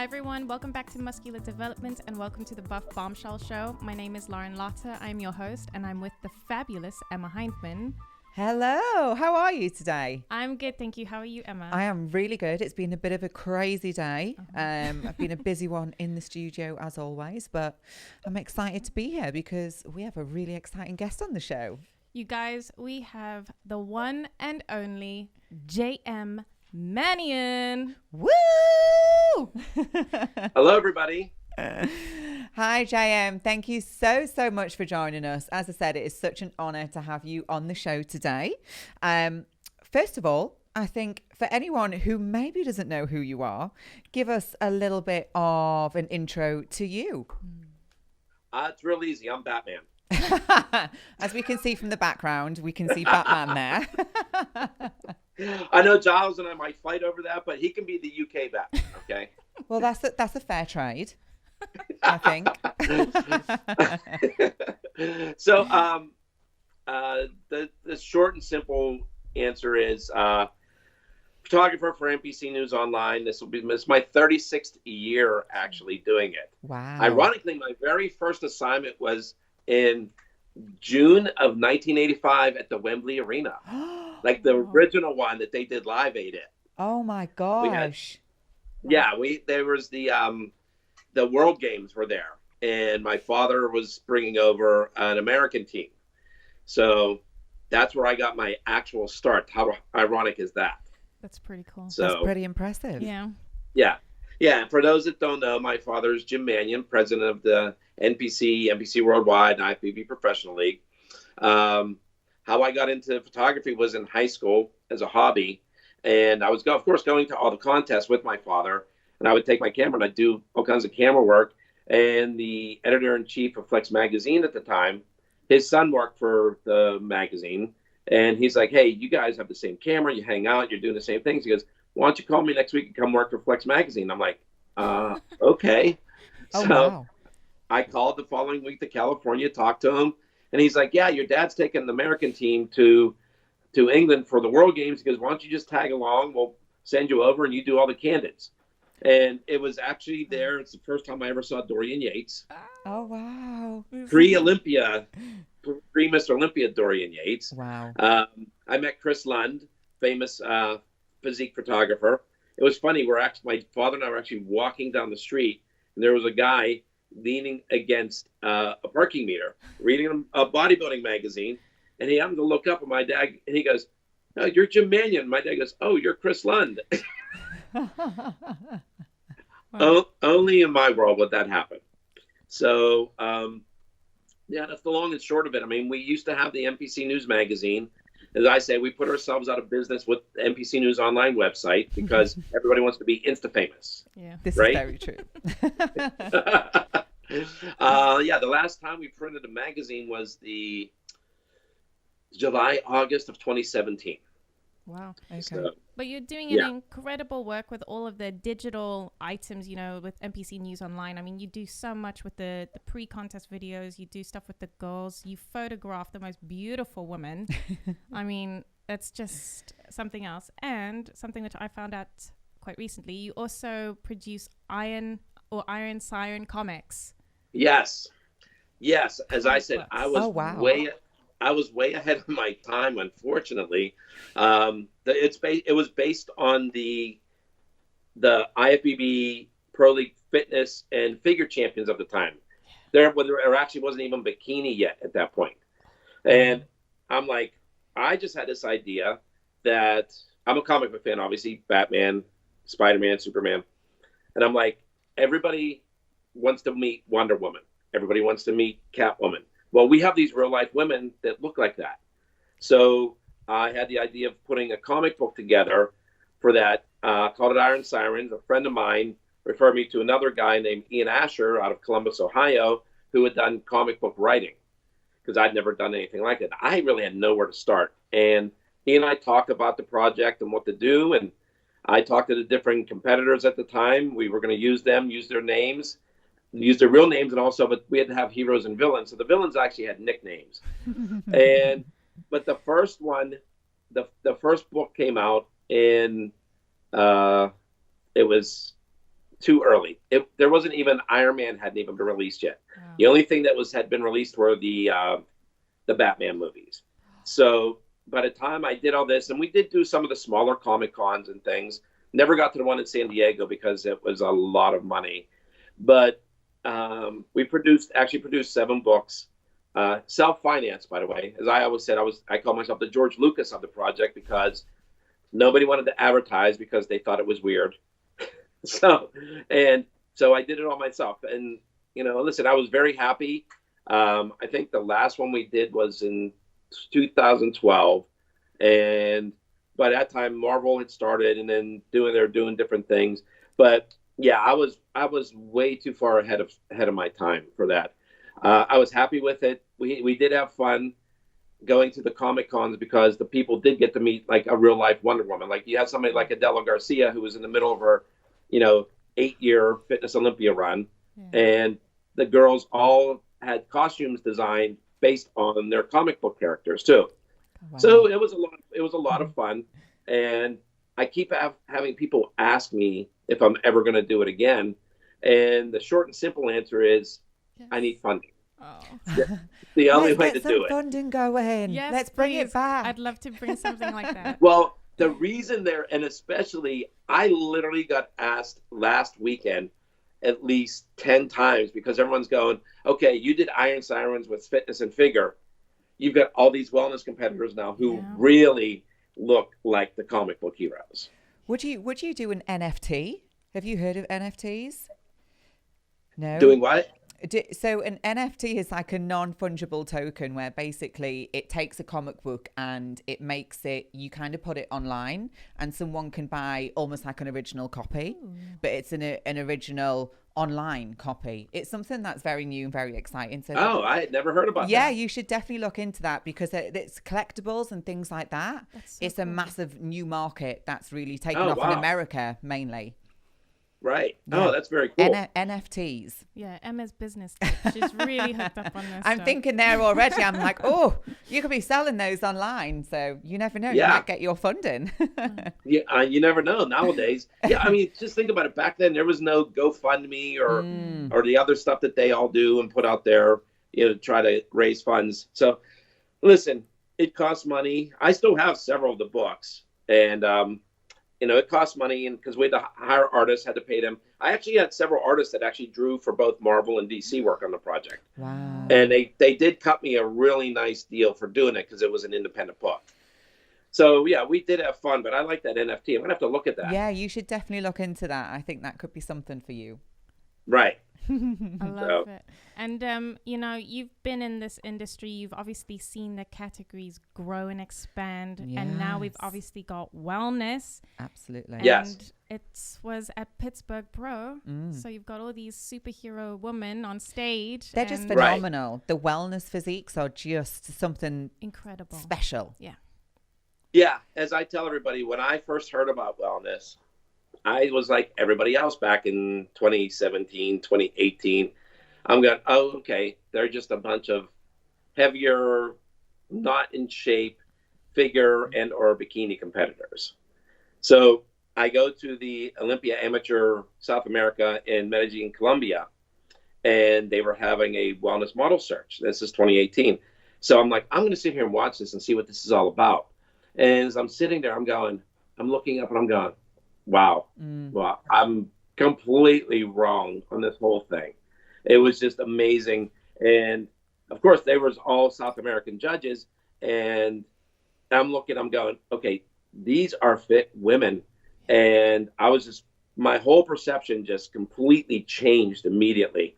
everyone, welcome back to Muscular Development and welcome to the Buff Bombshell show. My name is Lauren Lotta, I'm your host and I'm with the fabulous Emma Hyndman. Hello, how are you today? I'm good, thank you. How are you, Emma? I am really good. It's been a bit of a crazy day. I've been a busy one in the studio as always, but I'm excited to be here because we have a really exciting guest on the show. You guys, we have the one and only JM Manion. Woo! Hello, everybody. Hi, JM. Thank you so much for joining us. As I said, it is such an honor to have you on the show today. First of all, I think for anyone who maybe doesn't know who you are, give us a little bit of an intro to you. It's real easy. I'm Batman. As we can see from the background, we can see Batman there. I know Giles and I might fight over that, but he can be the UK Batman, okay? Well, that's a fair trade, I think. So, the short and simple answer is photographer for NPC News Online. This is my 36th year actually doing it. Wow. Ironically, my very first assignment was in June of 1985 at the Wembley Arena. Like the original one that they did Live Aid at. Oh my gosh. There was the World Games were there, and my father was bringing over an American team. So that's where I got my actual start. How ironic is that? That's pretty cool. So, that's pretty impressive. Yeah. And for those that don't know, my father is Jim Manion, president of the NPC Worldwide, and IFBB Professional League. How I got into photography was in high school as a hobby. And I was, of course, going to all the contests with my father. And I would take my camera and I'd do all kinds of camera work. And the editor-in-chief of Flex Magazine at the time, his son worked for the magazine. And he's like, hey, you guys have the same camera. You hang out. You're doing the same things. He goes, why don't you call me next week and come work for Flex Magazine? I'm like, okay. Wow. I called the following week to California, talked to him. And he's like, yeah, your dad's taking an American team to England for the World Games. He goes, why don't you just tag along? We'll send you over and you do all the candids. And it was actually there. It's the first time I ever saw Dorian Yates. Oh, wow. Pre-Mr. Olympia Dorian Yates. Wow. I met Chris Lund, famous physique photographer. It was funny. My father and I were actually walking down the street, and there was a guy leaning against a parking meter, reading a bodybuilding magazine, and he happened to look up at my dad, and he goes, "Oh, you're Jim Manion." My dad goes, "Oh, you're Chris Lund." Only in my world would that happen. So, that's the long and short of it. I mean, we used to have the NPC News magazine. As I say, we put ourselves out of business with the NPC News Online website because everybody wants to be Insta-famous. Yeah, this right? is very true. The last time we printed a magazine was the August of 2017. Wow. Okay. So, But you're doing an incredible work with all of the digital items, with NPC News Online. I mean, you do so much with the pre-contest videos. You do stuff with the girls. You photograph the most beautiful women. I mean, that's just something else. And something which I found out quite recently, you also produce Iron Siren comics. Yes. As I said, I was way ahead of my time, unfortunately. It was based on the IFBB Pro League fitness and figure champions of the time. There actually wasn't even bikini yet at that point. And I'm like, I just had this idea that I'm a comic book fan, obviously, Batman, Spider-Man, Superman. And I'm like, everybody wants to meet Wonder Woman. Everybody wants to meet Catwoman. Well, we have these real life women that look like that. So I had the idea of putting a comic book together for that, called it Iron Sirens. A friend of mine referred me to another guy named Ian Asher out of Columbus, Ohio, who had done comic book writing because I'd never done anything like it. I really had nowhere to start. And he and I talked about the project and what to do. And I talked to the different competitors at the time. We were going to use their names, use their real names, and also, but we had to have heroes and villains. So the villains actually had nicknames. But the first one, the first book came out in, it was too early. There wasn't even Iron Man hadn't even been released yet. Wow. The only thing that had been released were the Batman movies. So by the time I did all this, and we did do some of the smaller Comic Cons and things, never got to the one in San Diego because it was a lot of money. But we produced 7 books, self-financed, by the way. As I always said, I call myself the George Lucas of the project because nobody wanted to advertise because they thought it was weird. So I did it all myself. And, listen, I was very happy. I think the last one we did was in 2012. And by that time, Marvel had started and then they were doing different things. But yeah, I was way too far ahead of my time for that. I was happy with it. We did have fun going to the Comic Cons because the people did get to meet like a real life Wonder Woman. Like you have somebody like Adela Garcia who was in the middle of her, 8-year Fitness Olympia run, and the girls all had costumes designed based on their comic book characters too. Wow. So it was a lot of fun, and I keep having people ask me if I'm ever going to do it again, and the short and simple answer is I need funding. Oh. The only way to do it. Let's get some funding going. Yes, let's bring it back. I'd love to bring something like that. Well, the reason there, and especially, I literally got asked last weekend at least 10 times because everyone's going, okay, you did Iron Sirens with fitness and figure. You've got all these wellness competitors now who really look like the comic book heroes. Would you do an NFT? Have you heard of NFTs? No. Doing what? So an NFT is like a non-fungible token where basically it takes a comic book and it makes it, you kind of put it online and someone can buy almost like an original copy, but it's an original online copy. It's something that's very new and very exciting. So I had never heard about that. Yeah, you should definitely look into that because it's collectibles and things like that. It's a massive new market that's really taken off in America mainly. Right. Yeah. Oh, that's very cool. NFTs. Yeah, Emma's business. She's really hooked up on this. I'm thinking there already. I'm like, oh, you could be selling those online. So you never know. You might get your funding. Yeah, you never know nowadays. Yeah, I mean, just think about it. Back then, there was no GoFundMe or the other stuff that they all do and put out there, try to raise funds. So, listen, it costs money. I still have several of the books, and it costs money, and because we had to hire artists, had to pay them. I actually had several artists that actually drew for both Marvel and DC work on the project. Wow. And they did cut me a really nice deal for doing it because it was an independent book. So, yeah, we did have fun, but I like that NFT. I'm going to have to look at that. Yeah, you should definitely look into that. I think that could be something for you. Right. I love it. And, you've been in this industry. You've obviously seen the categories grow and expand. Yes. And now we've obviously got wellness. Absolutely. Yes. And it was at Pittsburgh Pro. So you've got all these superhero women on stage. They're just phenomenal. Right. The wellness physiques are just something incredible, special. Yeah. Yeah. As I tell everybody, when I first heard about wellness, I was like everybody else back in 2017, 2018. I'm going, oh, okay, they're just a bunch of heavier, not in shape figure and or bikini competitors. So I go to the Olympia Amateur South America in Medellin, Colombia, and they were having a wellness model search. This is 2018. So I'm like, I'm going to sit here and watch this and see what this is all about. And as I'm sitting there, I'm looking up and I'm going, wow. Well, I'm completely wrong on this whole thing. It was just amazing. And of course, they were all South American judges. And I'm going, okay, these are fit women. And my whole perception just completely changed immediately.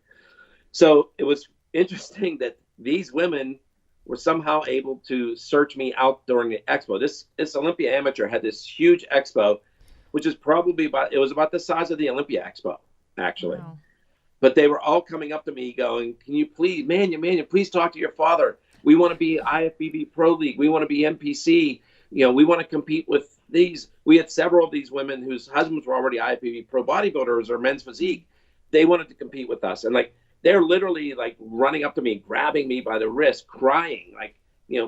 So it was interesting that these women were somehow able to search me out during the expo. This Olympia Amateur had this huge expo, which is probably about the size of the Olympia Expo, actually. Wow. But they were all coming up to me going, can you please, Manion, please talk to your father. We want to be IFBB Pro League. We want to be NPC. We want to compete with these. We had several of these women whose husbands were already IFBB Pro bodybuilders or men's physique. They wanted to compete with us. And they're literally running up to me, grabbing me by the wrist, crying,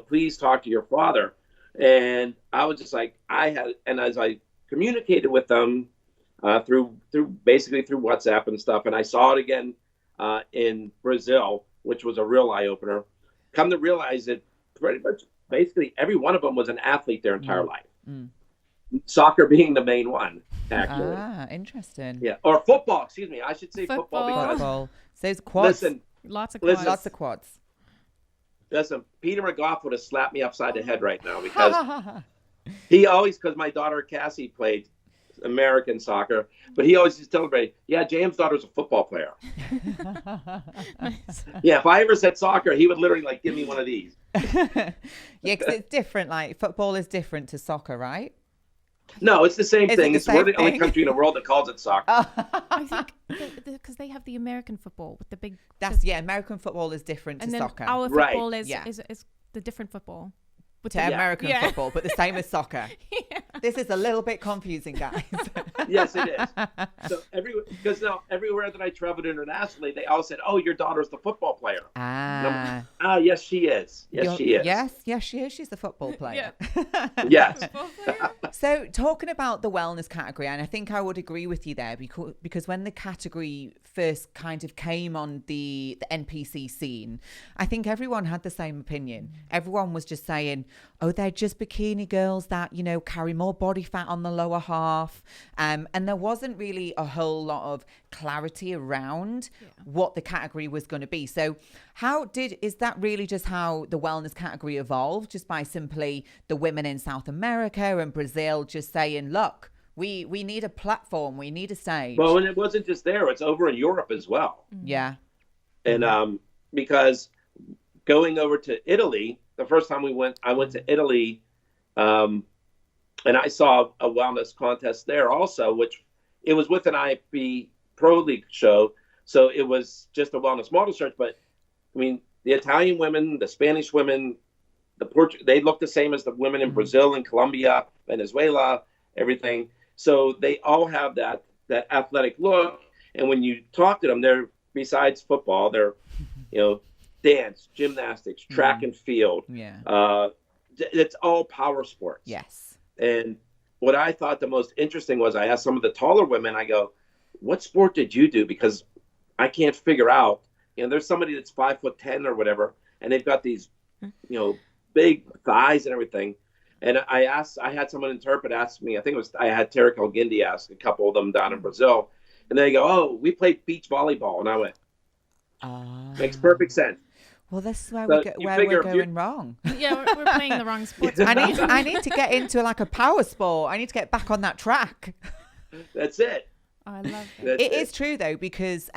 please talk to your father. And I was just like, as I communicated with them, through basically through WhatsApp and stuff. And I saw it again in Brazil, which was a real eye opener. Come to realize that pretty much basically every one of them was an athlete their entire life. Soccer being the main one, actually. Ah, interesting. Yeah, or football. Excuse me, I should say football because football. So it's quads. listen, Lots of quads. Lots of quads. listen. Peter McGough would have slapped me upside the head right now because he always, because my daughter Cassie played American soccer, but he always used to tell everybody, yeah, James' daughter's a football player. Nice. Yeah, if I ever said soccer, he would literally like give me one of these. Yeah, because it's different. Like football is different to soccer, right? No, it's the same Is it thing. the It's we're the same only thing? country in the world that calls it soccer. I think because they have the American football with the big. That's American football is different to and then soccer. our Right. football is, Yeah. is the different football. With to the, American Yeah. football, but the same as soccer. Yeah. This is a little bit confusing, guys. Yes, it is. So because now everywhere that I traveled internationally, they all said, "Oh, your daughter's the football player." Ah, Yes, she is. Yes, she is. Yes, she is. She's the football player. Yes. Football player? So talking about the wellness category, and I think I would agree with you there because when the category first kind of came on the NPC scene, I think everyone had the same opinion. Everyone was just saying, oh, they're just bikini girls that, you know, carry more body fat on the lower half. And there wasn't really a whole lot of clarity around what the category was going to be. So is that really just how the wellness category evolved? Just by simply the women in South America and Brazil just saying, look, we need a platform, we need a stage. Well, and it wasn't just there; it's over in Europe as well. Yeah. And because going over to Italy, the first time I went to Italy, and I saw a wellness contest there also, which it was with an IFBB Pro League show, so it was just a wellness model search. But I mean, the Italian women, the Spanish women, they look the same as the women in Brazil and Colombia, Venezuela, everything. So they all have that athletic look. And when you talk to them, they're, besides football, they're, dance, gymnastics, track and field. Yeah. It's all power sports. Yes. And what I thought the most interesting was I asked some of the taller women, I go, what sport did you do? Because I can't figure out, there's somebody that's 5'10" or whatever, and they've got these, big thighs and everything. And I had someone interpret ask me, I had Tarek El-Gindi ask a couple of them down in Brazil, and they go, oh, we played beach volleyball. And I went, makes perfect sense. Well, this is where So we're going wrong. Yeah, we're playing the wrong sports. I need to get into like a power sport. I need to get back on that track. That's it. I love it. It is true though, because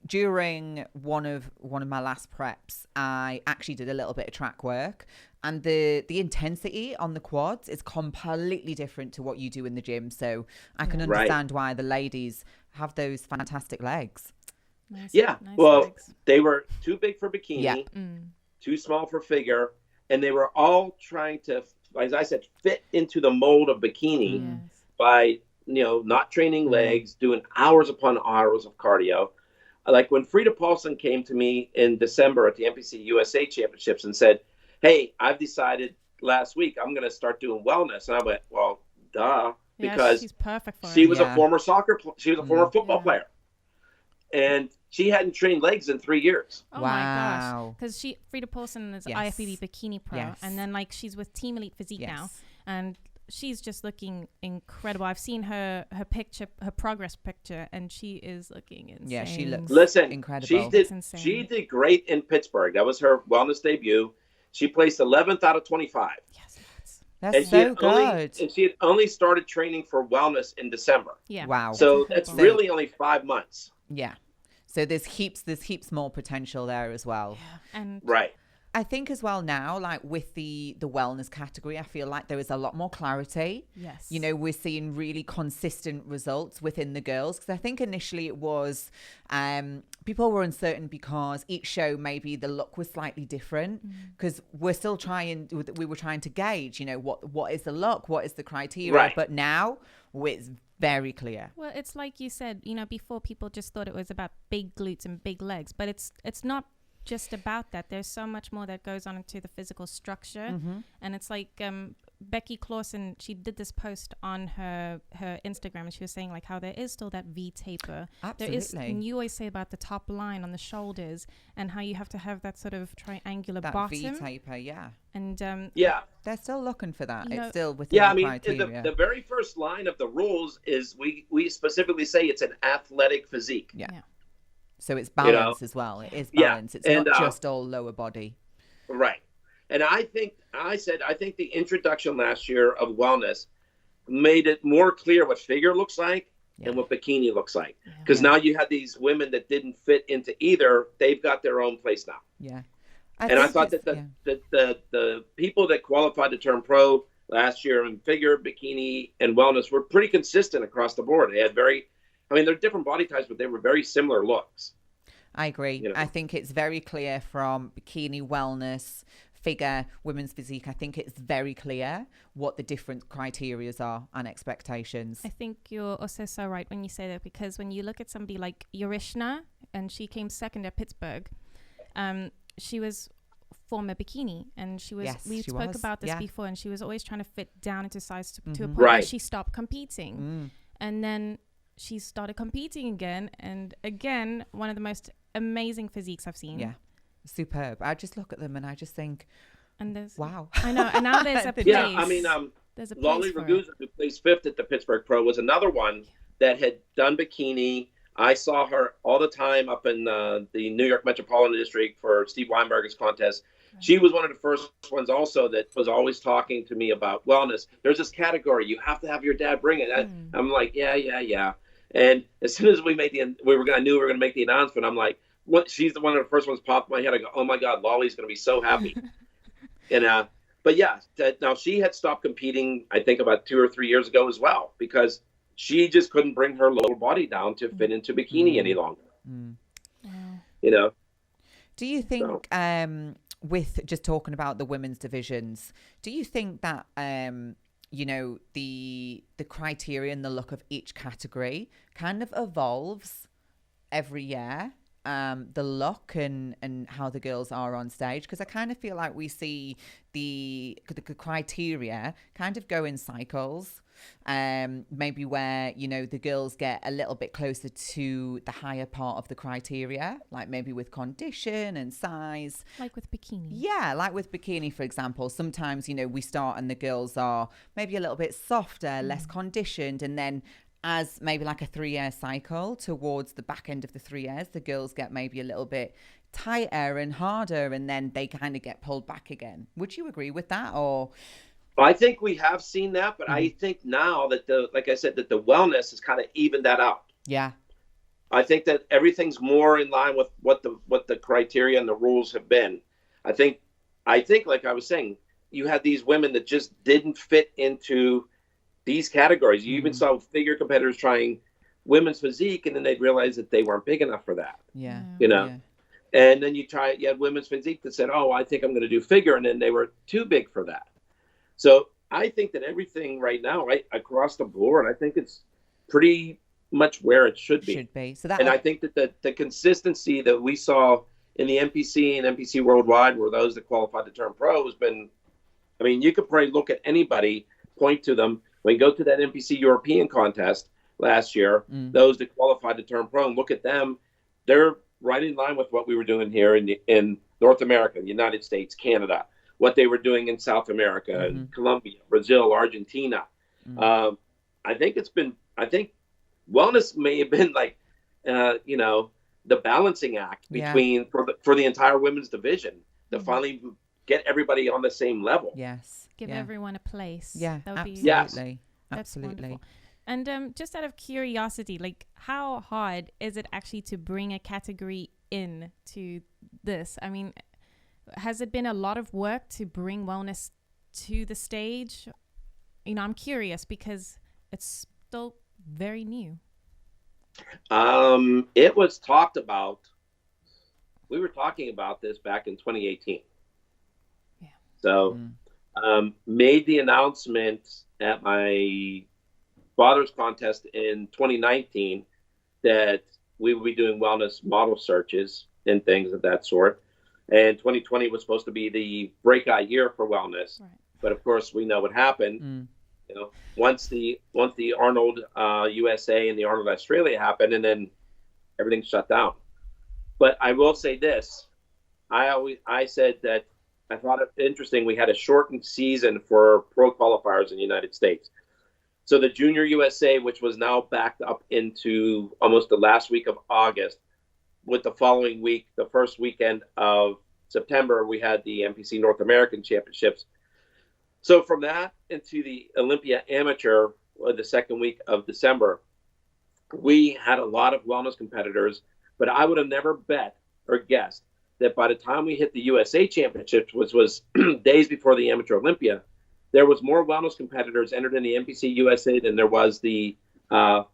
during one of my last preps, I actually did a little bit of track work, and the intensity on the quads is completely different to what you do in the gym. So I can understand why the ladies have those fantastic legs. Nice, yeah. nice well, legs. They were too big for bikini, Yeah. too small for figure, and they were all trying to, as I said, fit into the mold of bikini Yes. by not training legs, doing hours upon hours of cardio. Like when Frida Paulson came to me in December at the NPC USA Championships and said, hey, I've decided last week I'm going to start doing wellness. And I went, well, duh, because she's perfect for she it. was a former football player. And she hadn't trained legs in 3 years. Oh Wow. my gosh. Because Frida Paulson is Yes. IFBB Bikini Pro. Yes. And then she's with Team Elite Physique now. And she's just looking incredible. I've seen her picture, her progress picture, and she is looking insane. Yeah, she looks Listen, incredible. she did great in Pittsburgh. That was her wellness debut. She placed 11th out of 25. Yes, That's so good. And she had only started training for wellness in December. yeah. Wow. So that's really only 5 months. Yeah. So there's heaps more potential there as well. Yeah. And Right. I think as well now, like with the wellness category, I feel like there is a lot more clarity. yes. We're seeing really consistent results within the girls. Because I think initially it was, people were uncertain because each show, maybe the look was slightly different. Because we were trying to gauge, what is the look? What is the criteria? Right. But now it's very clear. Well, it's like you said, before people just thought it was about big glutes and big legs, but it's not just about that. There's so much more that goes on into the physical structure, and it's like Becky Clausen, she did this post on her Instagram, and she was saying like how there is still that V taper. Absolutely. There is, and you always say about the top line on the shoulders and how you have to have that sort of triangular that bottom. V taper, yeah. And yeah, they're still looking for that. You know, it's still within yeah. the I mean, criteria. the very first line of the rules is we specifically say it's an athletic physique. Yeah. Yeah. So it's balance as well. It is balance. It's and, not just all lower body. Right. And I think the introduction last year of wellness made it more clear what figure looks like and what bikini looks like. Because now you had these women that didn't fit into either. They've got their own place now. Yeah. I thought that the people that qualified to turn pro last year in figure, bikini, and wellness were pretty consistent across the board. They had they're different body types, but they were very similar looks. I agree. You know? I think it's very clear from bikini, wellness, figure, women's physique. I think it's very clear what the different criterias are and expectations. I think you're also so right when you say that, because when you look at somebody like Yorishna, and she came second at Pittsburgh, she was former bikini, and we spoke about this before, and she was always trying to fit down into size to a point where she stopped competing. And then she started competing again, and again, one of the most amazing physiques I've seen. Yeah, superb. I just look at them and I just think, and there's wow. I know, and now there's a place. Yeah, I mean, there's a place Lolly for Ragusa, who placed fifth at the Pittsburgh Pro, was another one that had done bikini. I saw her all the time up in the New York Metropolitan District for Steve Weinberger's contest. She was one of the first ones also that was always talking to me about wellness. There's this category, you have to have your dad bring it. I'm like, yeah. And as soon as we knew we were going to make the announcement, I'm like, what? She's the one of the first ones popped in my head. I go, oh my God, Lolly's going to be so happy. And but yeah, now she had stopped competing, I think about 2 or 3 years ago as well, because she just couldn't bring her lower body down to fit into bikini any longer. You know. Do you think, with just talking about the women's divisions, do you think that you know, the criteria and the look of each category kind of evolves every year? The look and how the girls are on stage, because I kind of feel like we see the criteria kind of go in cycles, maybe where, you know, the girls get a little bit closer to the higher part of the criteria, like maybe with condition and size, like with bikini. Yeah, like with bikini, for example. Sometimes, you know, we start and the girls are maybe a little bit softer, less conditioned, and then as maybe like a 3-year cycle, towards the back end of the 3 years, the girls get maybe a little bit tighter and harder, and then they kind of get pulled back again. Would you agree with that? Or I think we have seen that, but I think now that like I said, that the wellness has kind of evened that out. Yeah. I think that everything's more in line with what the criteria and the rules have been. I think like I was saying, you had these women that just didn't fit into these categories. You even saw figure competitors trying women's physique, and then they'd realize that they weren't big enough for that. Yeah. You know? Yeah. And then you had women's physique that said, oh, I think I'm going to do figure. And then they were too big for that. So I think that everything right now, right across the board, I think it's pretty much where it should be. So that, and I think that the consistency that we saw in the NPC and NPC Worldwide, were those that qualified to turn pro, has been, I mean, you could probably look at anybody, point to them. When you go to that NPC European contest last year, those that qualified to turn pro, and look at them, they're right in line with what we were doing here in North America, the United States, Canada, what they were doing in South America, Colombia, Brazil, Argentina. I think wellness may have been like, you know, the balancing act between for the entire women's division to finally get everybody on the same level. Yes. Give everyone a place. Yeah, that would absolutely. Be, absolutely. And just out of curiosity, like, how hard is it actually to bring a category in to this? I mean, has it been a lot of work to bring wellness to the stage? You know, I'm curious because it's still very new. It was talked about. We were talking about this back in 2018. Yeah. So, made the announcement at my father's contest in 2019 that we would be doing wellness model searches and things of that sort. And 2020 was supposed to be the breakout year for wellness. Right. But of course, we know what happened. You know, once the Arnold USA and the Arnold Australia happened, and then everything shut down. But I will say this: I said that I thought it interesting. We had a shortened season for pro qualifiers in the United States. So the Junior USA, which was now backed up into almost the last week of August, with the following week, the first weekend of September, we had the NPC North American Championships. So from that into the Olympia Amateur, the second week of December, we had a lot of wellness competitors, but I would have never bet or guessed that by the time we hit the USA Championships, which was days before the Amateur Olympia, there was more wellness competitors entered in the NPC USA than there was the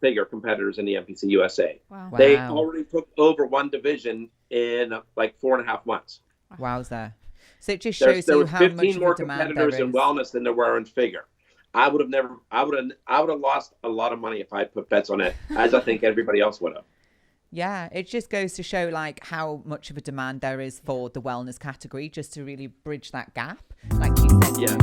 figure competitors in the NPC USA. Wow. They already took over one division in like 4.5 months. Wowza. So it just shows you how much of a demand there is. 15 more competitors in wellness than there were in figure. I would have lost a lot of money if I put bets on it, as I think everybody else would have. Yeah, it just goes to show like how much of a demand there is for the wellness category, just to really bridge that gap, like you said. Yeah.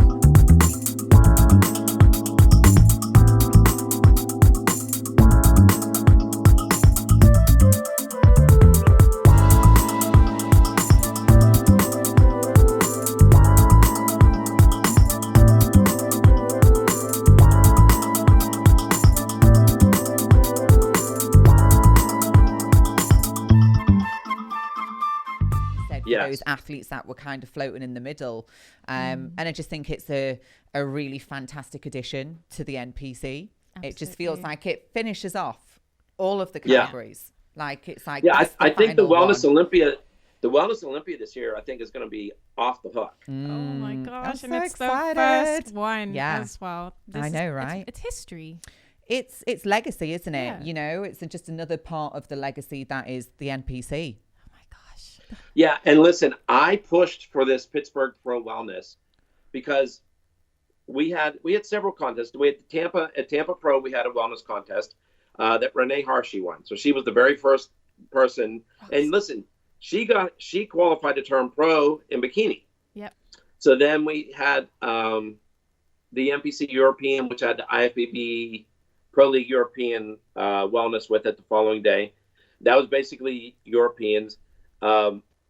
Those athletes that were kind of floating in the middle. And I just think it's a really fantastic addition to the NPC. Absolutely. It just feels like it finishes off all of the categories. Like it's like, I think the Wellness Olympia this year, I think is going to be off the hook. Oh my gosh. I'm and so it's excited. The first one as well. I know, right? It's history. It's legacy, isn't it? Yeah. You know, it's just another part of the legacy that is the NPC. Yeah, and listen, I pushed for this Pittsburgh Pro Wellness because we had several contests. We had at Tampa Pro, we had a wellness contest that Renee Harshey won. So she was the very first person. And listen, she qualified to turn pro in bikini. Yep. So then we had the NPC European, which had the IFBB Pro League European Wellness with it the following day. That was basically Europeans.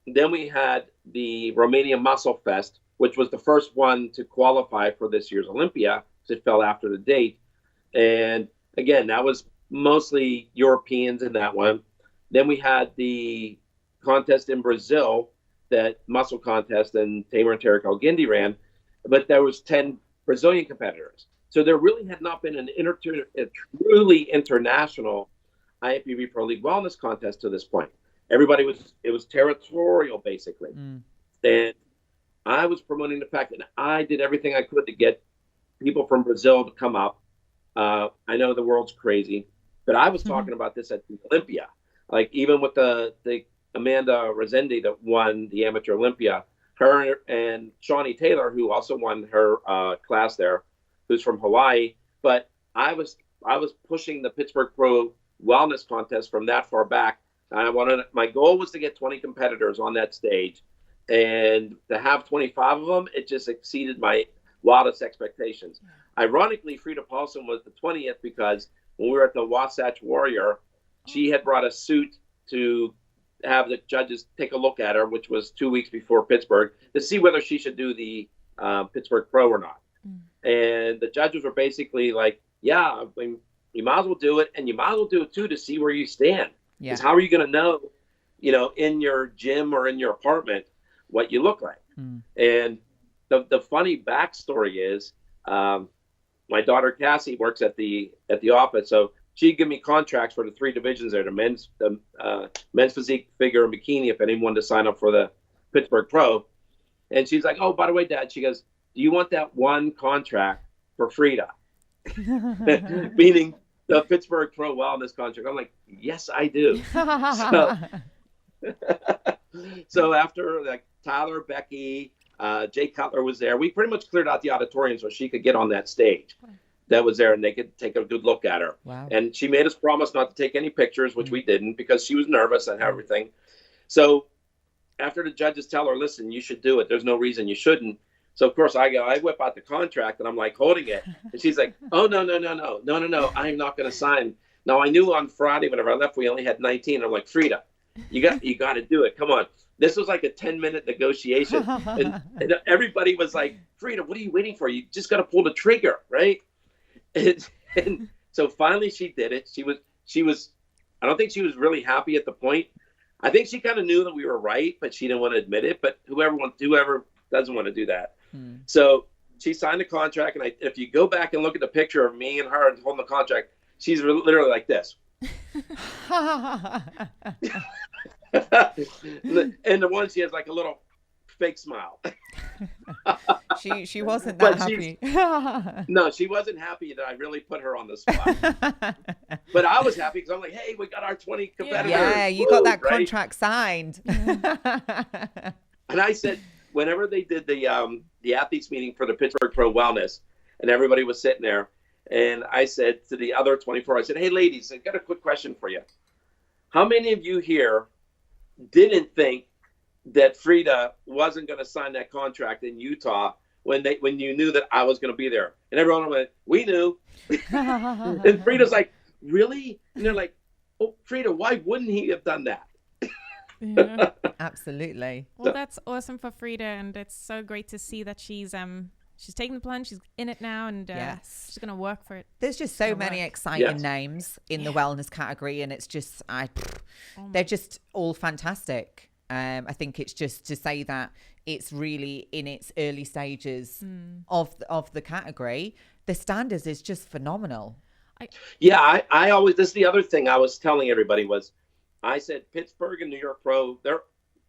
Then we had the Romania Muscle Fest, which was the first one to qualify for this year's Olympia, because it fell after the date. And again, that was mostly Europeans in that one. Then we had the contest in Brazil, that muscle contest, and Tamer and Tarek Al-Gindi ran, but there was 10 Brazilian competitors. So there really had not been a truly international IFBB Pro League Wellness contest to this point. It was territorial, basically. And I was promoting the fact that I did everything I could to get people from Brazil to come up. I know the world's crazy, but I was talking about this at the Olympia. Like even with the Amanda Resende that won the Amateur Olympia, her and Shawnee Taylor, who also won her class there, who's from Hawaii. But I was pushing the Pittsburgh Pro Wellness contest from that far back. My goal was to get 20 competitors on that stage, and to have 25 of them, it just exceeded my wildest expectations. Ironically, Frida Paulson was the 20th because when we were at the Wasatch Warrior, she had brought a suit to have the judges take a look at her, which was 2 weeks before Pittsburgh, to see whether she should do the Pittsburgh Pro or not. And the judges were basically like, yeah, you might as well do it, and you might as well do it too to see where you stand. Because how are you going to know, in your gym or in your apartment what you look like? And the funny backstory is my daughter Cassie works at the office, so she'd give me contracts for the 3 divisions there: the men's physique, figure, and bikini. If anyone wanted to sign up for the Pittsburgh Pro, and she's like, "Oh, by the way, Dad," she goes, "Do you want that one contract for Frida?" Meaning the Pittsburgh Pro Wellness contract. I'm like, yes, I do. So after like Tyler, Becky, Jay Cutler was there, we pretty much cleared out the auditorium so she could get on that stage that was there and they could take a good look at her. Wow. And she made us promise not to take any pictures, which we didn't because she was nervous and everything. So after the judges tell her, listen, you should do it, there's no reason you shouldn't, So of course I whip out the contract and I'm like holding it. And she's like, oh, no. I'm not going to sign. Now I knew on Friday, whenever I left, we only had 19. I'm like, Frida, you got to do it. Come on. This was like a 10-minute negotiation. And everybody was like, Frida, what are you waiting for? You just got to pull the trigger. Right. And so finally she did it. She was, I don't think she was really happy at the point. I think she kind of knew that we were right, but she didn't want to admit it. But whoever doesn't want to do that. So she signed a contract. And if you go back and look at the picture of me and her holding the contract, she's literally like this. And the one, she has like a little fake smile. She wasn't that happy. No, she wasn't happy that I really put her on the spot. But I was happy because I'm like, hey, we got our 20 competitors. Yeah, you got that contract signed. And I said, whenever they did the athletes meeting for the Pittsburgh Pro Wellness, and everybody was sitting there, and I said to the other 24, I said, hey, ladies, I got a quick question for you. How many of you here didn't think that Frida wasn't going to sign that contract in Utah when you knew that I was going to be there? And everyone went, we knew. And Frida's like, really? And they're like, oh, Frida, why wouldn't he have done that? Yeah. Absolutely. Well, that's awesome for Frida, and it's so great to see that she's taking the plunge. She's in it now, and she's going to work for it. There's just so many exciting names in the wellness category, and it's just they're just all fantastic. I think it's just to say that it's really in its early stages of the category. The standards is just phenomenal. I always, this is the other thing I was telling everybody was, I said Pittsburgh and New York Pro, they're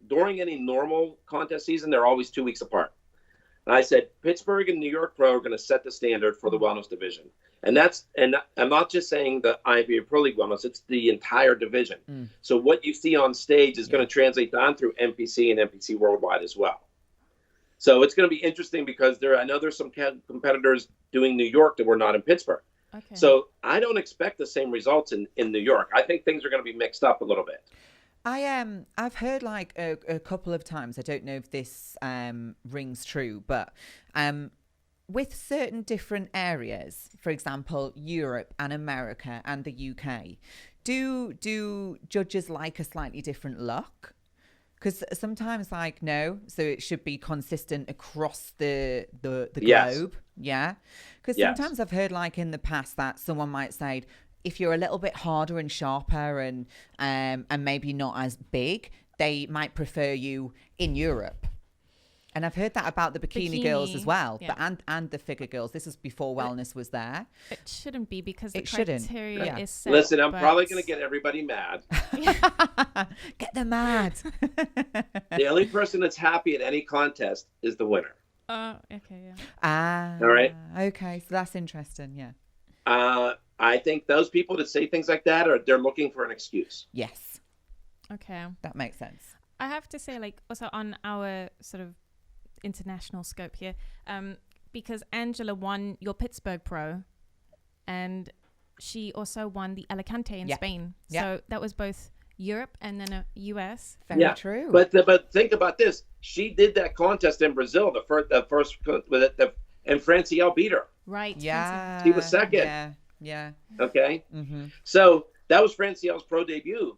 during any normal contest season, they're always 2 weeks apart. And I said Pittsburgh and New York Pro are going to set the standard for the wellness division. And I'm not just saying the IFBB Pro League wellness, it's the entire division. So what you see on stage is going to translate down through NPC and NPC Worldwide as well. So it's going to be interesting because I know there's some competitors doing New York that were not in Pittsburgh. Okay. So I don't expect the same results in New York. I think things are going to be mixed up a little bit. I've heard like a couple of times, I don't know if this rings true, but with certain different areas, for example, Europe and America and the UK, do judges like a slightly different look? Because sometimes like, no, so it should be consistent across the globe. Yeah. Because sometimes I've heard like in the past that someone might say, if you're a little bit harder and sharper and maybe not as big, they might prefer you in Europe. And I've heard that about the bikini girls as well, but and the figure girls. This is before wellness was there. It shouldn't be because the criteria is set. Listen, I'm probably going to get everybody mad. Get them mad. The only person that's happy at any contest is the winner. Okay, all right. Okay, so that's interesting. Yeah. I think those people that say things like that they're looking for an excuse. Yes. Okay. That makes sense. I have to say, like, also on our sort of international scope here, because Angela won your Pittsburgh Pro, and she also won the Alicante in Spain. So that was both Europe and then US. Very true. But think about this. She did that contest in Brazil, the first and Francielle beat her. Right. Yeah. She was second. Yeah. Okay. Mm-hmm. So that was Francielle's pro debut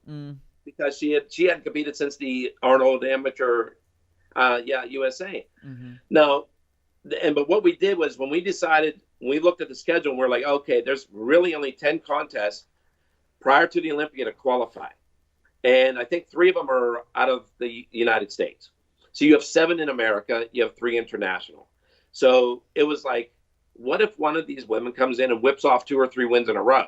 because she hadn't competed since the Arnold Amateur, USA. Mm-hmm. Now, but what we did was when we looked at the schedule, and we're like, okay, there's really only 10 contests prior to the Olympia to qualify. And I think 3 of them are out of the United States. So you have 7 in America, you have 3 international. So it was like, what if one of these women comes in and whips off 2 or 3 wins in a row?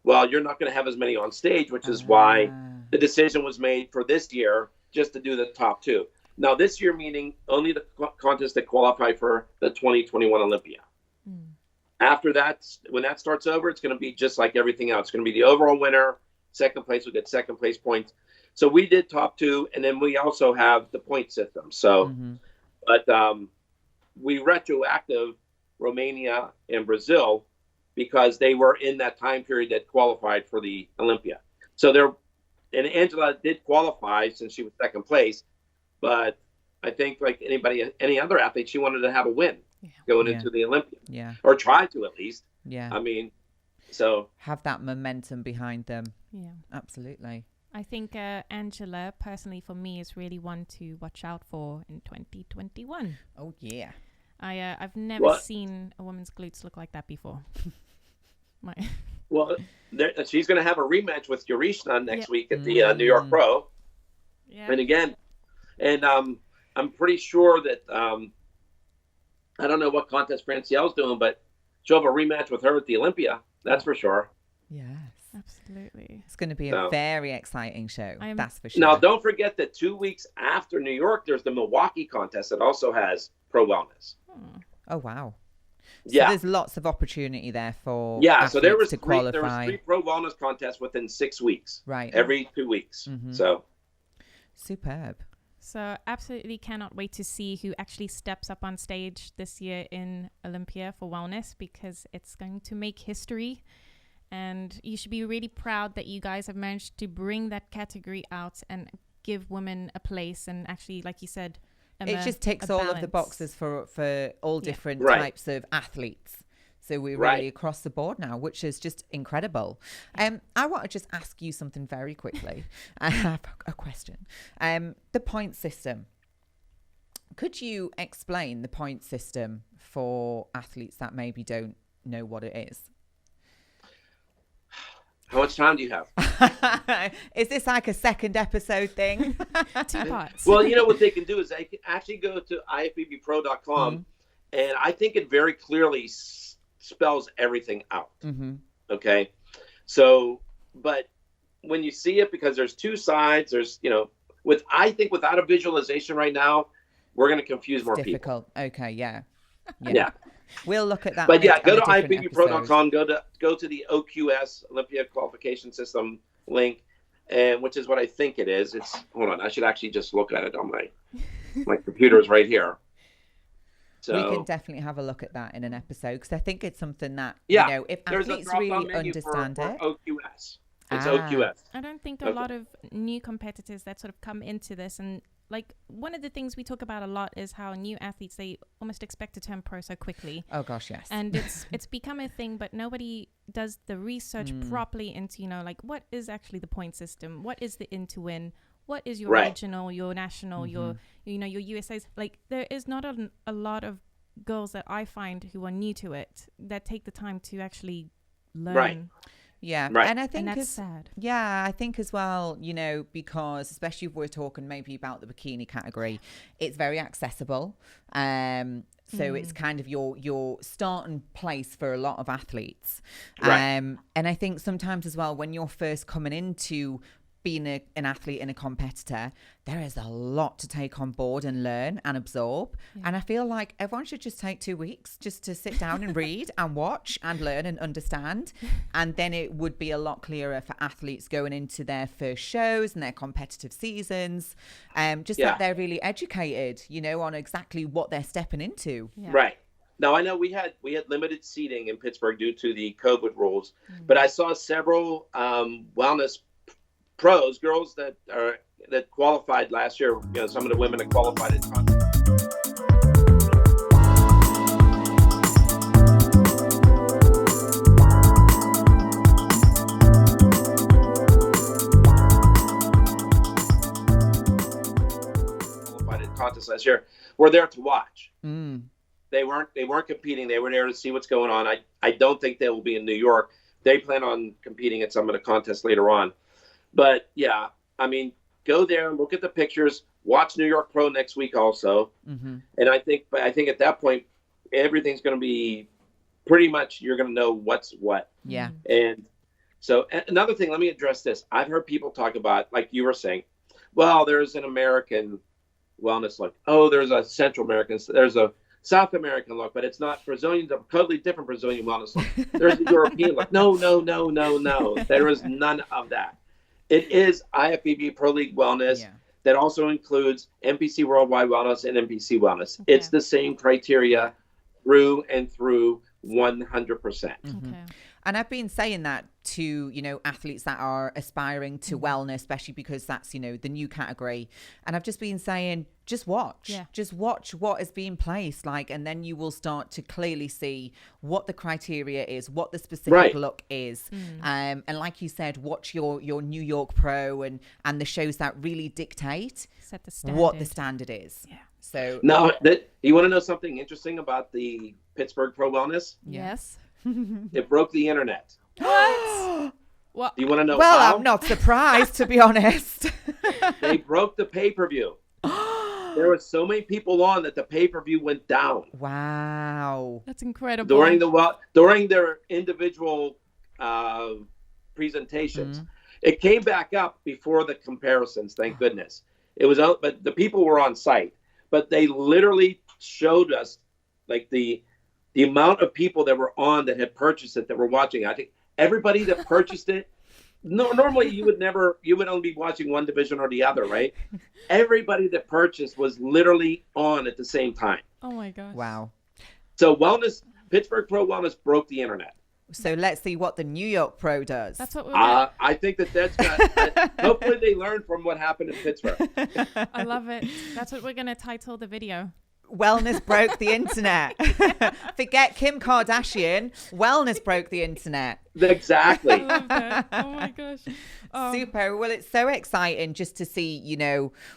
Well, you're not going to have as many on stage, which is why the decision was made for this year just to do the top 2. Now, this year, meaning only the contests that qualify for the 2021 Olympia. After that, when that starts over, it's going to be just like everything else. It's going to be the overall winner. Second place will get second place points. So we did top 2, and then we also have the point system. So, but we retroactive Romania and Brazil because they were in that time period that qualified for the Olympia. So and Angela did qualify since she was second place, but I think like any other athlete, she wanted to have a win going into the Olympia. Yeah. Or try to at least. Yeah. I mean, so. Have that momentum behind them. Yeah. Absolutely. I think Angela, personally for me, is really one to watch out for in 2021. Oh, yeah. I've never seen a woman's glutes look like that before. Well, she's going to have a rematch with Yurishna next week at the New York Pro. Yeah. And again, I'm pretty sure that I don't know what contest Francielle's doing, but she'll have a rematch with her at the Olympia. That's for sure. Yes. Absolutely. It's going to be a very exciting show. That's for sure. Now, don't forget that 2 weeks after New York, there's the Milwaukee contest that also has pro wellness. Oh, wow. So Yeah. there's lots of opportunity there for so there was to three qualify. pro wellness contests within 6 weeks. Right. Every 2 weeks. So superb. So absolutely cannot wait to see who actually steps up on stage this year in Olympia for wellness, because it's going to make history. And you should be really proud that you guys have managed to bring that category out and give women a place. And actually, like you said, Emma, it just ticks all of the boxes for all different types of athletes. So we're really across the board now, which is just incredible. I want to just ask you something very quickly. I have a question. The point system. Could you explain the point system for athletes that maybe don't know what it is? how much time do you have? Is this like a second episode thing? 2 parts. Well, you know what they can do is they can actually go to ifbbpro.com, and I think it very clearly spells everything out. Okay. So, but when you see it, because there's 2 sides, there's, I think without a visualization right now, we're going to confuse more people. Okay. Yeah. We'll look at that. But go to ifbbpro.com, go to the OQS Olympia qualification system link, and which is what I think it is. Hold on, I should actually just look at it on my computer is right here. So we can definitely have a look at that in an episode, because I think it's something that if athletes really understand it. OQS. It's OQS. I don't think a lot of new competitors that sort of come into this, and like one of the things we talk about a lot is how new athletes, they almost expect to turn pro so quickly. Oh gosh, yes. And it's become a thing, but nobody does the research properly into, like what is actually the point system? What is the in-to-win? What is your regional, your national, your USAs? Like there is not a lot of girls that I find who are new to it that take the time to actually learn. Right. Yeah. Right. And I think that's sad. Yeah, I think as well, because especially if we're talking maybe about the bikini category, it's very accessible. So it's kind of your starting place for a lot of athletes. Right. And I think sometimes as well, when you're first coming into being an athlete and a competitor, there is a lot to take on board and learn and absorb. And I feel like everyone should just take 2 weeks just to sit down and read and watch and learn and understand. And then it would be a lot clearer for athletes going into their first shows and their competitive seasons. That they're really educated, on exactly what they're stepping into. Yeah. Right. Now, I know we had limited seating in Pittsburgh due to the COVID rules, but I saw several wellness pros, girls that qualified last year. Some of the women that qualified at contest last year were there to watch. They weren't competing. They were there to see what's going on. I don't think they will be in New York. They plan on competing at some of the contests later on. But yeah, I mean, go there and look at the pictures. Watch New York Pro next week also. And I think at that point, everything's going to be pretty much, you're going to know what's what. Yeah. And so another thing, let me address this. I've heard people talk about, like you were saying, well, there's an American wellness look. Oh, there's a Central American. There's a South American look, but it's not Brazilian, a totally different Brazilian wellness look. There's a European look. No. There is none of that. It is IFBB Pro League Wellness that also includes NPC Worldwide Wellness and NPC Wellness. Okay. It's the same criteria through and through 100%. Okay. And I've been saying that to, athletes that are aspiring to wellness, especially because that's, the new category. And I've just been saying, just watch. Yeah. Just watch what is being placed, and then you will start to clearly see what the criteria is, what the specific look is. And like you said, watch your New York Pro and the shows that really dictate Set the standard. what the standard is. Yeah. So now, you want to know something interesting about the Pittsburgh Pro Wellness? Yes. It broke the internet. What? Well, Do you want to know well, how? I'm not surprised, to be honest. They broke the pay-per-view. There were so many people on that the pay-per-view went down Wow. that's incredible. during their individual presentations. It came back up before the comparisons, thank goodness. It was out, but the people were on site. But they literally showed us like the amount of people that were on that had purchased it, that were watching. I think everybody that purchased it, normally you would only be watching one division or the other, right? Everybody that purchased was literally on at the same time. Oh my gosh. Wow. So Pittsburgh Pro Wellness broke the internet. So let's see what the New York Pro does. That's what we're I think that's got, hopefully they learned from what happened in Pittsburgh. I love it. That's what we're going to title the video. Wellness broke the internet. Forget Kim Kardashian. Wellness broke the internet. Exactly. I love that. Oh my gosh. Super. Well, it's so exciting just to see,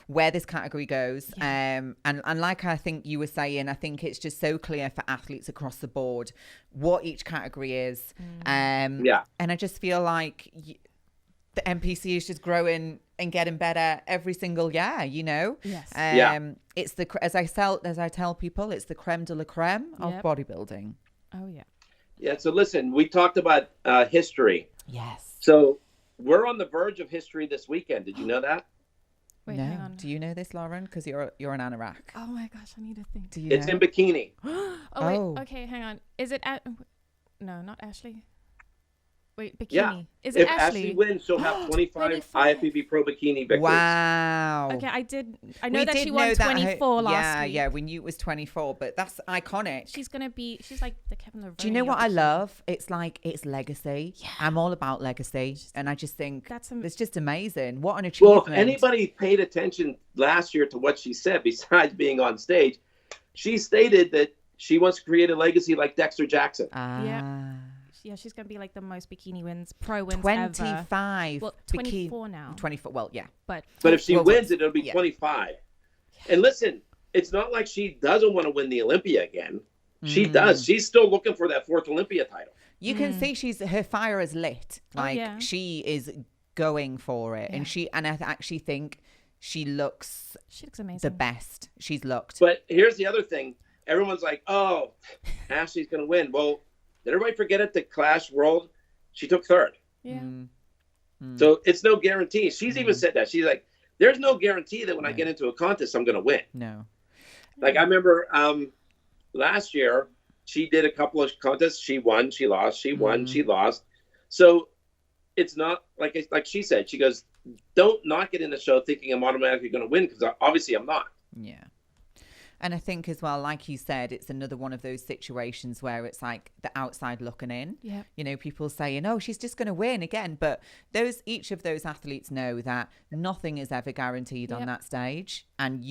where this category goes. And like I think you were saying, I think it's just so clear for athletes across the board what each category is. And I just feel like the NPC is just growing and getting better every single year, Yes. It's as I tell people, it's the creme de la creme of bodybuilding. Oh yeah. Yeah. So listen, we talked about history. Yes. So we're on the verge of history this weekend. Did you know that? Wait, no. hang on. Do you know this, Lauren? Because you're an anorak. Oh my gosh, I need to think. Do you It's know? in bikini. Oh wait. Okay, hang on. Is it No, not Ashley. Wait, bikini. Yeah. Is it If Ashley? Ashley wins, she'll have 25 25. IFBB Pro Bikini victories. Wow. Okay, I know that she won know 24 last week. Yeah, we knew it was 24, but that's iconic. She's like the Kevin Levrone. Do you know what of I bikini. love? It's legacy. Yeah. I'm all about legacy. And I just think That's it's just amazing. What an Well, achievement. if anybody paid attention last year to what she said, besides being on stage, she stated that she wants to create a legacy like Dexter Jackson. Yeah, she's going to be like the most bikini pro wins 25. ever. Well, 24 now. 24, well, yeah. But if she wins it, it'll be yeah. 25. And listen, it's not like she doesn't want to win the Olympia again. She does. She's still looking for that 4th Olympia title. You can see her fire is lit. Like she is going for it. And I actually think she looks amazing. the best she's looked. But here's the other thing. Everyone's like, oh, Ashley's going to win. Well, did everybody forget at the Clash World? She took 3rd. Yeah. So it's no guarantee. She's even said that. She's like, there's no guarantee that when I get into a contest, I'm going to win. No. Like I remember last year, she did a couple of contests. She won, she lost. She won, she lost. So it's not like she said. She goes, don't not get in the show thinking I'm automatically going to win because obviously I'm not. Yeah. And I think as well, like you said, it's another one of those situations where it's like the outside looking in. Yeah. You know, people saying, oh, she's just going to win again. But each of those athletes know that nothing is ever guaranteed on that stage. And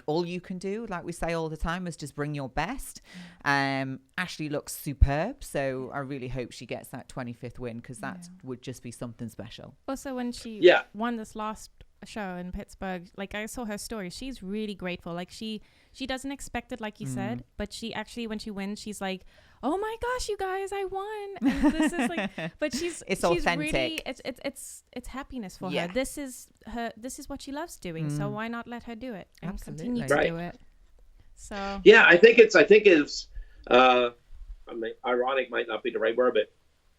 all you can do, like we say all the time, is just bring your best. Ashley looks superb. So I really hope she gets that 25th win because that would just be something special. Also, when she won this last show in Pittsburgh, like I saw her story, she's really grateful. Like she doesn't expect it, like you said, but she actually, when she wins, she's like, oh my gosh, you guys, I won. And this is like, but she's authentic. Really, it's happiness for her. This is what she loves doing. So why not let her do it and continue to do it? So yeah, I think it's I mean, ironic might not be the right word, but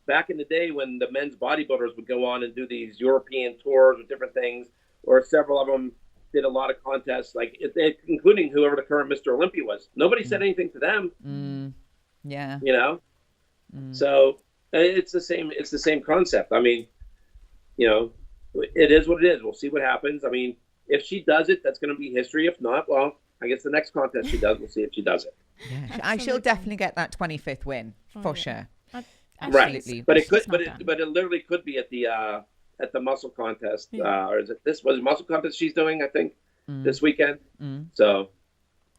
back in the day when the men's bodybuilders would go on and do these European tours with different things, or several of them did a lot of contests, like including whoever the current Mr. Olympia was. Nobody said anything to them. Yeah. You know? So it's the same concept. I mean, you know, it is what it is. We'll see what happens. I mean, if she does it, that's going to be history. If not, well, I guess the next contest she does, we'll see if she does it. Yeah. She'll definitely get that 25th win for sure. Absolutely. But it could, She's not but it literally could be at the muscle contest, Yeah. or is it this was muscle contest she's doing? I think Mm. this weekend. Mm. So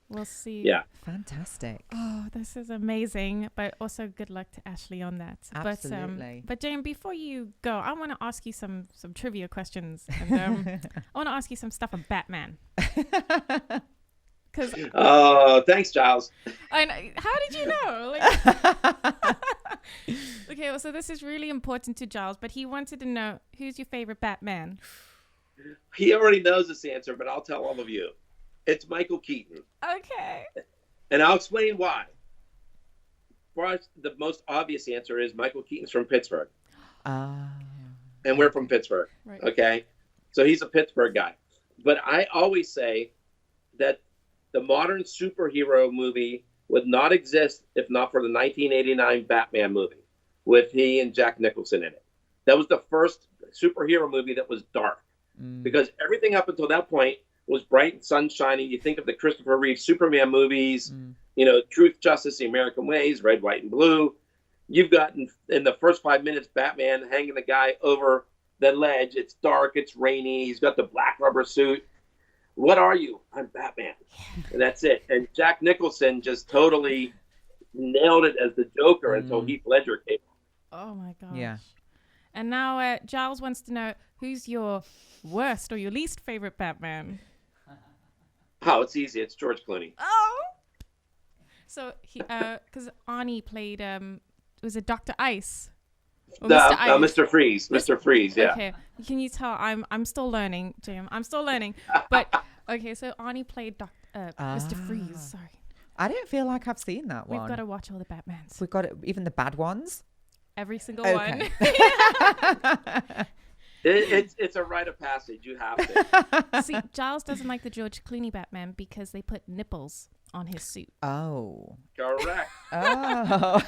We'll see. yeah, Fantastic. Oh, this is amazing. But also good luck to Ashley on that. Absolutely. But Jane, before you go, I want to ask you some trivia questions. And I want to ask you some stuff on Batman. Because oh, thanks, Giles. I know. How did you know? Like, okay, well, so this is really important to Giles, but he wanted to know, who's your favorite Batman? He already knows this answer, but I'll tell all of you. It's Michael Keaton, Okay. and I'll explain why. For us, the most obvious answer is Michael Keaton's from Pittsburgh, and we're from Pittsburgh. Right. Okay, so he's a Pittsburgh guy. But I always say that the modern superhero movie would not exist if not for the 1989 Batman movie with he and Jack Nicholson in it. That was the first superhero movie that was dark, because everything up until that point was bright and sunshiny. You think of the Christopher Reeve Superman movies, you know, Truth, Justice, The American Ways, Red, White, and Blue. You've got in the first 5 minutes Batman hanging the guy over the ledge. It's dark, it's rainy, he's got the black rubber suit. What are you? I'm Batman. And that's it. And Jack Nicholson just totally nailed it as the Joker until Heath Ledger came. Oh, my gosh. Yeah. And now Giles wants to know, who's your worst or your least favorite Batman? Oh, it's easy. It's George Clooney. Oh! So, because Arnie played, was it Dr. Ice? Or Mr. Ice? Mr. Freeze. Mr. Freeze, yeah. Okay. Can you tell I'm still learning, Jim? I'm still learning. But, okay, so Arnie played Mr. Freeze. Sorry. I don't feel like I've seen that one. We've got to watch all the Batmans. We've got it, even the bad ones. Every single Okay. one. It's a rite of passage. You have to. See, Giles doesn't like the George Clooney Batman because they put nipples on his suit. Oh. Correct. Oh.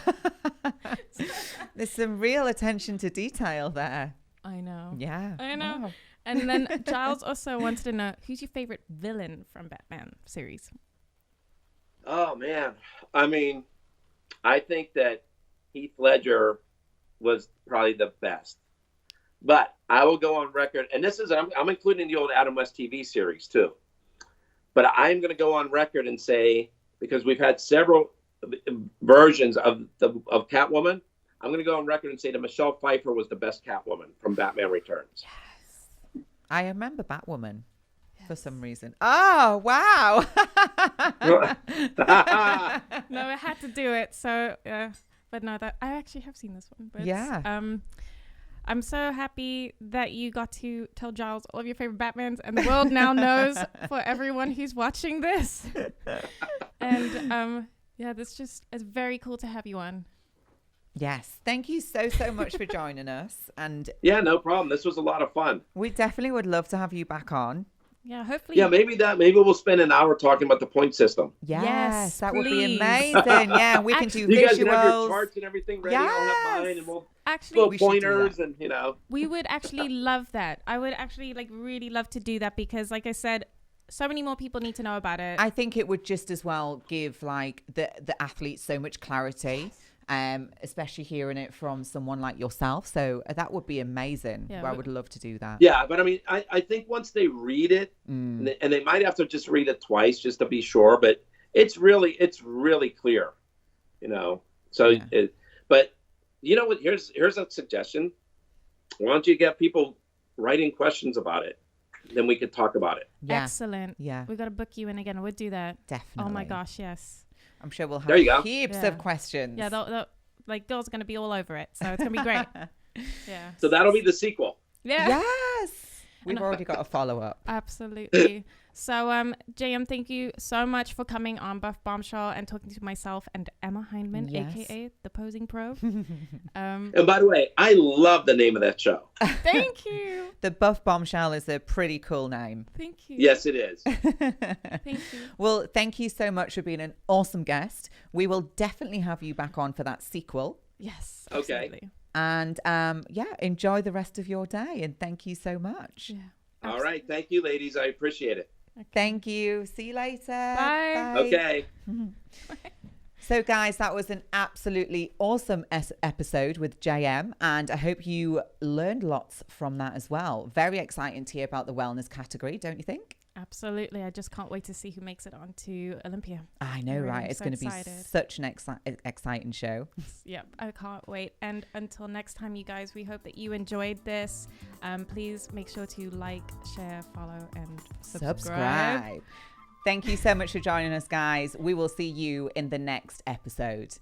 There's some real attention to detail there. I know. Yeah. I know. Wow. And then Giles also wanted to know, who's your favorite villain from Batman series? Oh, man. I mean, I think that Heath Ledger was probably the best. But I will go on record, and this is, I'm including the old Adam West TV series too. But I'm going to go on record and say, because we've had several versions of Catwoman, I'm going to go on record and say that Michelle Pfeiffer was the best Catwoman from Batman Returns. Yes. I remember Batwoman for some reason. Oh, wow. No, I had to do it. So, but no, that I actually have seen this one. But Yeah. I'm so happy that you got to tell Giles all of your favorite Batmans, and the world now knows for everyone who's watching this. And yeah, this just is very cool to have you on. Yes. Thank you so much for joining us. And Yeah, no problem. This was a lot of fun. we definitely would love to have you back on. Yeah, hopefully. Yeah, maybe we'll spend an hour talking about the point system. Yes, that would be please. amazing. Yeah, we can do You guys can have your visuals. charts and everything ready. I'll have mine, Yes. and we'll Actually, little we should do pointers, that. and you know. we would actually love that. I would actually really love to do that because, like I said, so many more people need to know about it. I think it would just as well give like the athletes so much clarity. Especially hearing it from someone like yourself. So that would be amazing. Yeah, I would love to do that. Yeah, but I mean, I think once they read it, and they might have to just read it twice just to be sure, but it's really clear, you know. So, Yeah. but you know what? Here's a suggestion. Why don't you get people writing questions about it? Then we could talk about it. Yeah. Excellent. Yeah, We got to book you in again. We'll do that. definitely. Oh my gosh, yes. I'm sure we'll have There you go. heaps Yeah. of questions. Yeah, girls are going to be all over it. So it's going to be great. Yeah. So that'll be the sequel. Yeah. Yes. We've And- already got a follow-up. Absolutely. So, JM, thank you so much for coming on Buff Bombshell and talking to myself and Emma Hyndman, Yes. aka the Posing Pro. And by the way, I love the name of that show. Thank you. The Buff Bombshell is a pretty cool name. Thank you. Yes, it is. Thank you. Well, thank you so much for being an awesome guest. We will definitely have you back on for that sequel. Yes. Okay. Absolutely. And yeah, enjoy the rest of your day. And thank you so much. Yeah. All right. Thank you, ladies. I appreciate it. Thank you. See you later. Bye. Okay. So guys, that was an absolutely awesome episode with JM, and I hope you learned lots from that as well. Very exciting to hear about the wellness category, don't you think? Absolutely. I just can't wait to see who makes it onto Olympia. I know, Really, right? It's so going to be excited. such an exciting show. Yep, I can't wait. And until next time, you guys, we hope that you enjoyed this. Please make sure to like, share, follow, and subscribe. Thank you so much for joining us, guys. We will see you in the next episode.